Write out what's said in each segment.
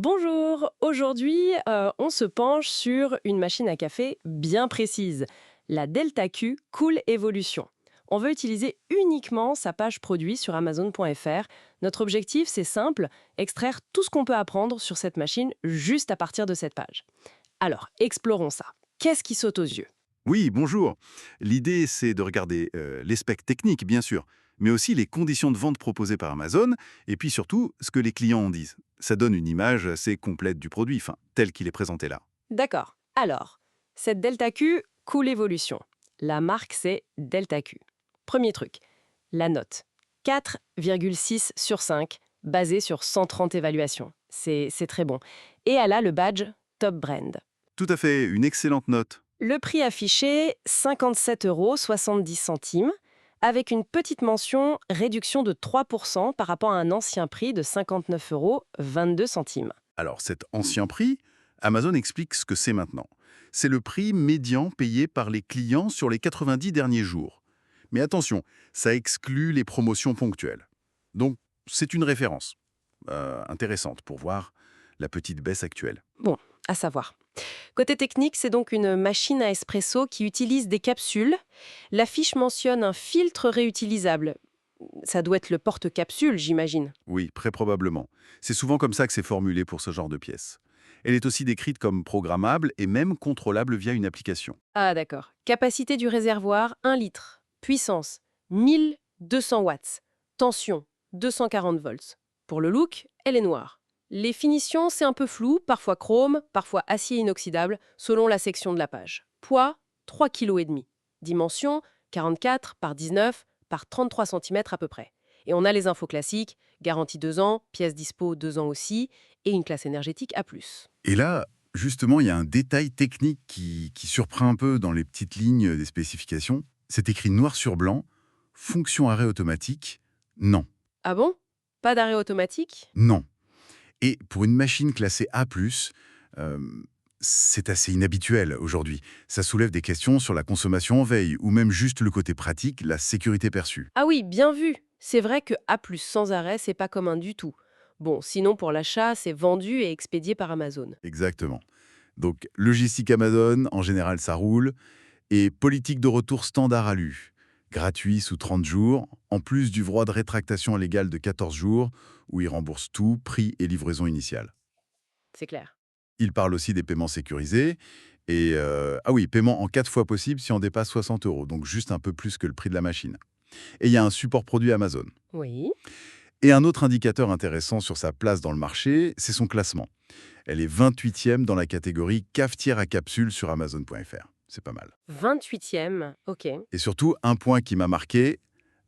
Bonjour, aujourd'hui on se penche sur une machine à café bien précise, la Delta Q Cool Evolution. On veut utiliser uniquement sa page produit sur Amazon.fr. Notre objectif, c'est simple, extraire tout ce qu'on peut apprendre sur cette machine juste à partir de cette page. Alors, explorons ça. Qu'est-ce qui saute aux yeux? Oui, bonjour. L'idée, c'est de regarder les specs techniques, bien sûr, mais aussi les conditions de vente proposées par Amazon, et puis surtout, ce que les clients en disent. Ça donne une image assez complète du produit, enfin, tel qu'il est présenté là. D'accord. Alors, cette Delta Q Cool Evolution. La marque, c'est Delta Q. Premier truc, la note. 4,6 sur 5, basée sur 130 évaluations. C'est très bon. Et elle a le badge Top Brand. Tout à fait, une excellente note. Le prix affiché, 57,70 €, avec une petite mention réduction de 3% par rapport à un ancien prix de 59,22 €. Alors, cet ancien prix, Amazon explique ce que c'est maintenant. C'est le prix médian payé par les clients sur les 90 derniers jours. Mais attention, ça exclut les promotions ponctuelles. Donc, c'est une référence intéressante pour voir la petite baisse actuelle. Bon, à savoir. Côté technique, c'est donc une machine à espresso qui utilise des capsules. L'affiche mentionne un filtre réutilisable. Ça doit être le porte-capsule, j'imagine. Oui, très probablement. C'est souvent comme ça que c'est formulé pour ce genre de pièce. Elle est aussi décrite comme programmable et même contrôlable via une application. Ah d'accord. Capacité du réservoir, 1 litre. Puissance, 1200 watts. Tension, 240 volts. Pour le look, elle est noire. Les finitions, c'est un peu flou, parfois chrome, parfois acier inoxydable, selon la section de la page. Poids, 3,5 kg. Dimension, 44 par 19 par 33 cm à peu près. Et on a les infos classiques, garantie 2 ans, pièce dispo 2 ans aussi, et une classe énergétique A+. Et là, justement, il y a un détail technique qui surprend un peu dans les petites lignes des spécifications. C'est écrit noir sur blanc, fonction arrêt automatique, non, Ah bon? Pas d'arrêt automatique? non. Et pour une machine classée A+, euh, c'est assez inhabituel aujourd'hui. Ça soulève des questions sur la consommation en veille, ou même juste le côté pratique, la sécurité perçue. Ah oui, bien vu. C'est vrai que A+, sans arrêt, c'est pas commun du tout. Bon, sinon pour l'achat, c'est vendu et expédié par Amazon. Exactement. Donc, logistique Amazon, en général, ça roule. Et politique de retour standard à l'U. Gratuit sous 30 jours, en plus du droit de rétractation légale de 14 jours, où il rembourse tout, prix et livraison initiale. C'est clair. Il parle aussi des paiements sécurisés. Et, ah oui, paiement en 4 fois possible si on dépasse 60 euros, donc juste un peu plus que le prix de la machine. Et il y a un support produit Amazon. Oui. Et un autre indicateur intéressant sur sa place dans le marché, c'est son classement. Elle est 28e dans la catégorie cafetière à capsule sur Amazon.fr. C'est pas mal. 28e, ok. Et surtout, un point qui m'a marqué,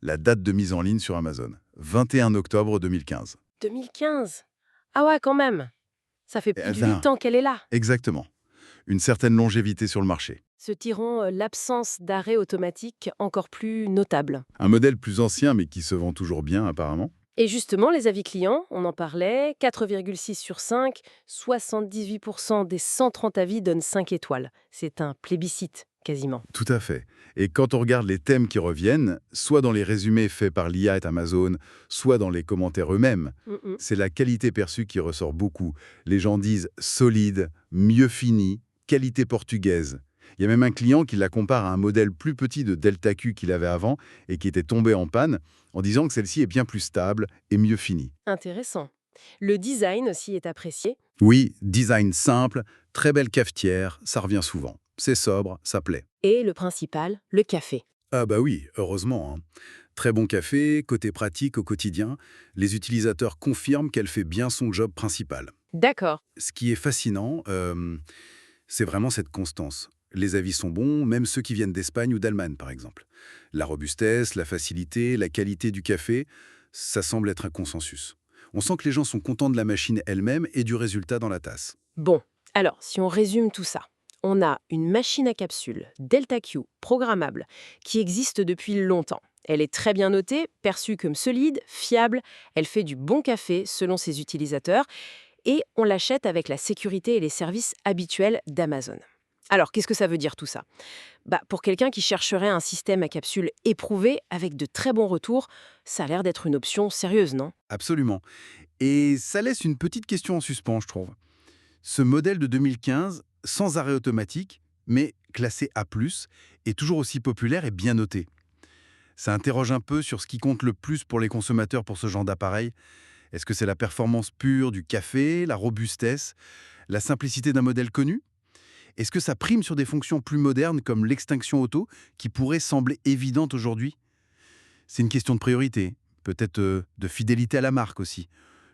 la date de mise en ligne sur Amazon. 21 octobre 2015. 2015. Ah ouais, quand même. Ça fait plus de 8 Ben, ans qu'elle est là. exactement. Une certaine longévité sur le marché. Ce qui rend l'absence d'arrêt automatique encore plus notable. Un modèle plus ancien, mais qui se vend toujours bien, apparemment. Et justement, les avis clients, on en parlait, 4,6 sur 5, 78% des 130 avis donnent 5 étoiles. C'est un plébiscite, quasiment. Tout à fait. Et quand on regarde les thèmes qui reviennent, soit dans les résumés faits par l'IA et Amazon, soit dans les commentaires eux-mêmes, Mm. c'est la qualité perçue qui ressort beaucoup. Les gens disent solide, mieux fini, qualité portugaise. Il y a même un client qui la compare à un modèle plus petit de Delta Q qu'il avait avant et qui était tombé en panne, en disant que celle-ci est bien plus stable et mieux finie. Intéressant. Le design aussi est apprécié. Oui, design simple, très belle cafetière, ça revient souvent. C'est sobre, ça plaît. Et le principal, le café. Ah bah oui, heureusement, hein. Très bon café, côté pratique au quotidien, les utilisateurs confirment qu'elle fait bien son job principal. D'accord. Ce qui est fascinant, c'est vraiment cette constance. Les avis sont bons, même ceux qui viennent d'Espagne ou d'Allemagne, par exemple. La robustesse, la facilité, la qualité du café, ça semble être un consensus. On sent que les gens sont contents de la machine elle-même et du résultat dans la tasse. Bon, alors, si on résume tout ça, on a une machine à capsule Delta Q programmable qui existe depuis longtemps. Elle est très bien notée, perçue comme solide, fiable, elle fait du bon café selon ses utilisateurs et on l'achète avec la sécurité et les services habituels d'Amazon. Alors, qu'est-ce que ça veut dire tout ça? Pour quelqu'un qui chercherait un système à capsule éprouvé avec de très bons retours, ça a l'air d'être une option sérieuse, non? Absolument. Et ça laisse une petite question en suspens, je trouve. Ce modèle de 2015, sans arrêt automatique, mais classé A+, est toujours aussi populaire et bien noté. Ça interroge un peu sur ce qui compte le plus pour les consommateurs pour ce genre d'appareil. Est-ce que c'est la performance pure du café, la robustesse, la simplicité d'un modèle connu? Est-ce que ça prime sur des fonctions plus modernes comme l'extinction auto, qui pourrait sembler évidente aujourd'hui? C'est une question de priorité, peut-être de fidélité à la marque aussi.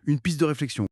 Une piste de réflexion.